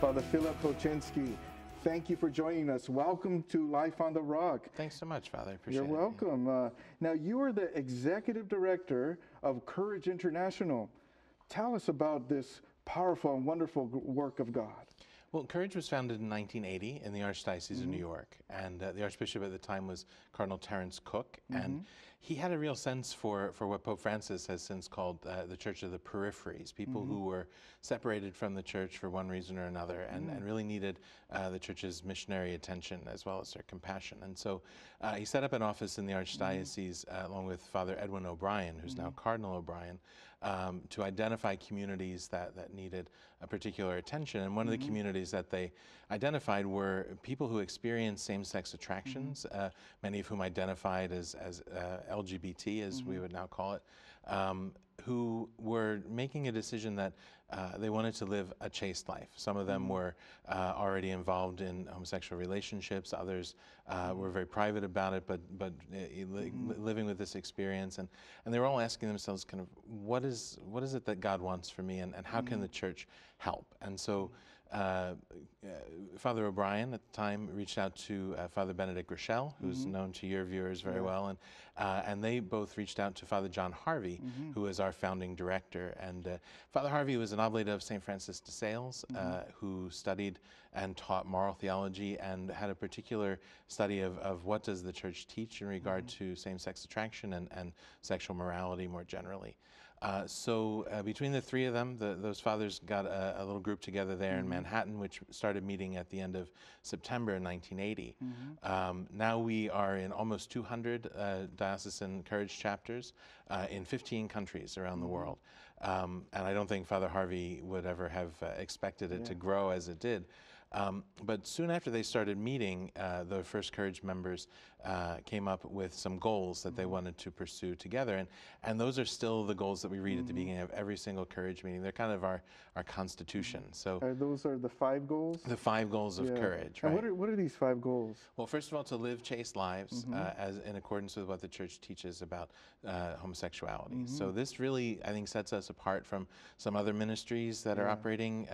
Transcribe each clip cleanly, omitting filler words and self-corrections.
Father Philip Bochanski, thank you for joining us. Welcome to Life on the Rock. Thanks so much, Father. I appreciate it. You're welcome. Now, you are the Executive Director of Courage International. Tell us about this powerful and wonderful work of God. Well, Courage was founded in 1980 in the Archdiocese of New York, and the Archbishop at the time was Cardinal Terence Cook, and he had a real sense for what Pope Francis has since called the Church of the Peripheries, people who were separated from the Church for one reason or another, and really needed the Church's missionary attention as well as their compassion. And so he set up an office in the Archdiocese along with Father Edwin O'Brien, who's now Cardinal O'Brien, to identify communities that needed a particular attention. And one of the communities that they identified were people who experienced same-sex attractions, many of whom identified as LGBT, as we would now call it, who were making a decision that they wanted to live a chaste life. Some of them were already involved in homosexual relationships. Others were very private about it, but living with this experience. And they were all asking themselves kind of, what is it that God wants for me, and how can the Church help? And so Father O'Brien at the time reached out to Father Benedict Rochelle, who's known to your viewers very well, and they both reached out to Father John Harvey, who is our founding director. And Father Harvey was an oblate of St. Francis de Sales, who studied and taught moral theology and had a particular study of what does the Church teach in regard to same-sex attraction and sexual morality more generally. So between the three of them, those fathers got a little group together there in Manhattan, which started meeting at the end of September 1980. Now we are in almost 200 diocesan Courage chapters in 15 countries around the world. And I don't think Father Harvey would ever have expected it to grow as it did. But soon after they started meeting, the first Courage members came up with some goals that they wanted to pursue together. And those are still the goals that we read at the beginning of every single Courage meeting. They're kind of our constitution. So those are the 5 goals? The 5 goals of Courage, right? And what are these 5 goals? Well, first of all, to live chaste lives as in accordance with what the Church teaches about homosexuality. So this really, I think, sets us apart from some other ministries that are operating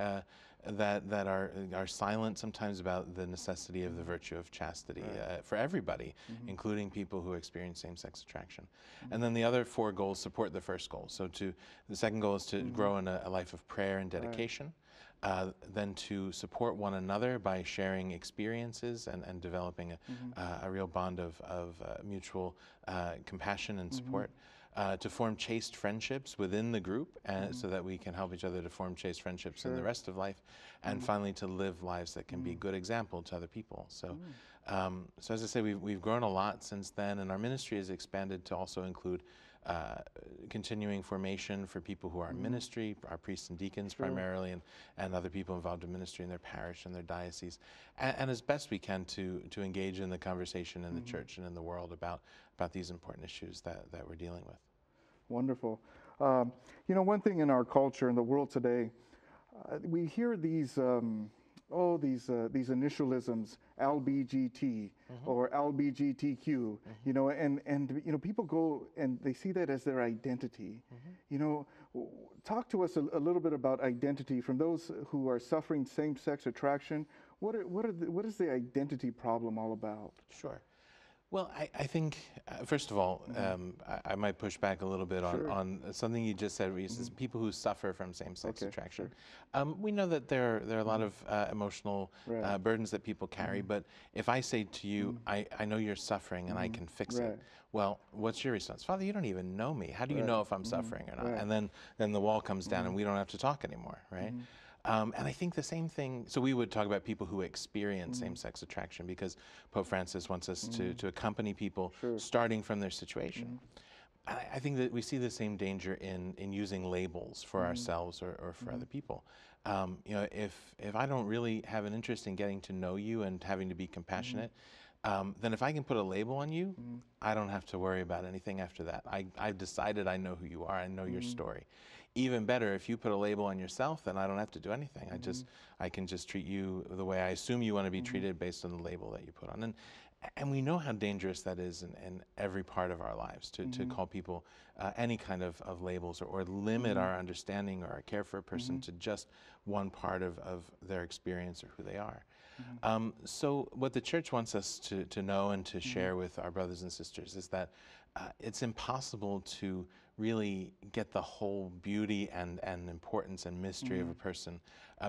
that are silent sometimes about the necessity of the virtue of chastity for everybody, including people who experience same-sex attraction. And then the other 4 goals support the first goal. So the second goal is to grow in a life of prayer and dedication. Then to support one another by sharing experiences and developing a real bond of mutual compassion and support. To form chaste friendships within the group, so that we can help each other to form chaste friendships in the rest of life, and finally to live lives that can be a good example to other people. So, so as I say, we've grown a lot since then, and our ministry has expanded to also include continuing formation for people who are in ministry, our priests and deacons primarily, and other people involved in ministry in their parish and their diocese, and as best we can to engage in the conversation in the Church and in the world about these important issues that we're dealing with. Wonderful. You know, one thing in our culture, in the world today, we hear these initialisms, LBGT or LBGTQ, you know, and you know, people go and they see that as their identity. You know, talk to us a little bit about identity from those who are suffering same-sex attraction. What is the identity problem all about? Sure. Well, I think, first of all, I might push back a little bit on something you just said, where you said people who suffer from same-sex attraction. We know that there are a lot of emotional burdens that people carry, but if I say to you, I know you're suffering and I can fix it, well, what's your response? Father, you don't even know me. How do you know if I'm suffering or not? And then the wall comes down and we don't have to talk anymore, right? And I think the same thing, so we would talk about people who experience same-sex attraction, because Pope Francis wants us to accompany people starting from their situation. I think that we see the same danger in using labels for ourselves or for other people. You know, if I don't really have an interest in getting to know you and having to be compassionate, then if I can put a label on you, I don't have to worry about anything after that. I've decided I know who you are, I know your story. Even better, if you put a label on yourself, then I don't have to do anything. I can just treat you the way I assume you want to be treated based on the label that you put on. And we know how dangerous that is in every part of our lives to call people any kind of labels or limit our understanding or our care for a person to just one part of their experience or who they are. So what the church wants us to know and to share with our brothers and sisters is that it's impossible to really get the whole beauty and importance and mystery of a person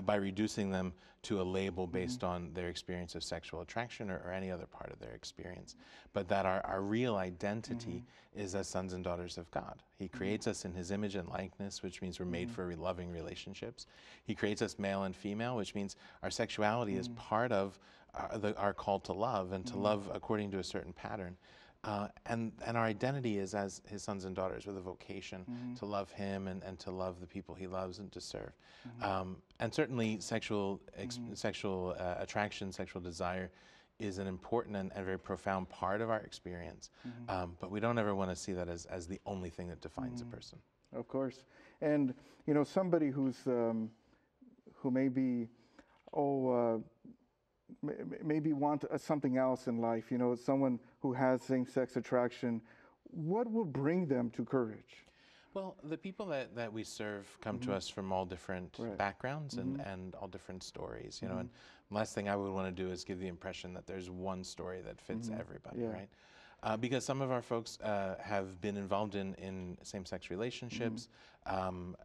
by reducing them to a label based on their experience of sexual attraction or any other part of their experience, but that our real identity is as sons and daughters of God. He creates us in His image and likeness, which means we're made for loving relationships. He creates us male and female, which means our sexuality is part of our call to love and to love according to a certain pattern. And our identity is as His sons and daughters with a vocation to love Him and to love the people He loves and to serve. And certainly sexual attraction, sexual desire is an important and very profound part of our experience. But we don't ever want to see that as the only thing that defines a person. Of course. And, you know, somebody who may be, maybe want something else in life, you know, someone who has same-sex attraction, what will bring them to courage? Well, the people that we serve come to us from all different backgrounds and all different stories, you know, and the last thing I would want to do is give the impression that there's one story that fits everybody, right? Because some of our folks have been involved in same-sex relationships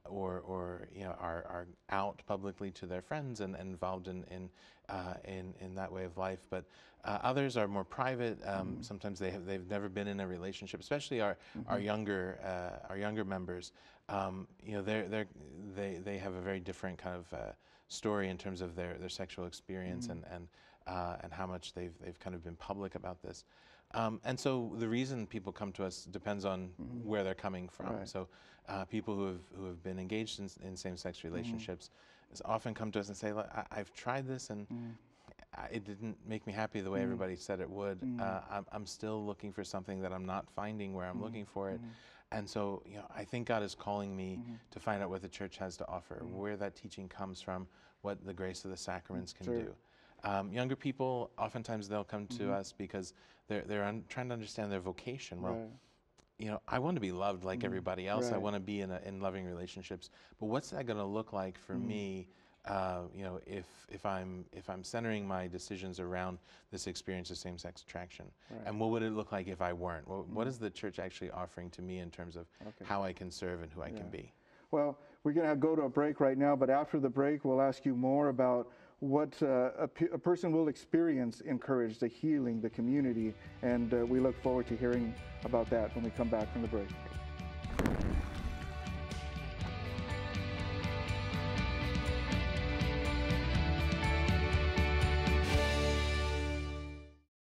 or you know, are out publicly to their friends and involved in that way of life. But others are more private. Sometimes they've never been in a relationship, especially our younger members. You know, they have a very different kind of story in terms of their sexual experience and how much they've kind of been public about this. And so the reason people come to us depends on where they're coming from. So people who have been engaged in same-sex relationships often come to us and say, "Look, I've tried this and it didn't make me happy the way everybody said it would. I'm still looking for something that I'm not finding where I'm looking for it." And so, you know, I think God is calling me to find out what the church has to offer, where that teaching comes from, what the grace of the sacraments can do. Younger people, oftentimes they'll come to us because they're trying to understand their vocation. Well, you know, I want to be loved like everybody else. I want to be in loving relationships. But what's that going to look like for me? You know, if I'm centering my decisions around this experience of same-sex attraction, and what would it look like if I weren't? What is the church actually offering to me in terms of how I can serve and who I can be? Well, we're going to go to a break right now, but after the break, we'll ask you more about what a person will experience in courage, the healing, the community, and we look forward to hearing about that when we come back from the break.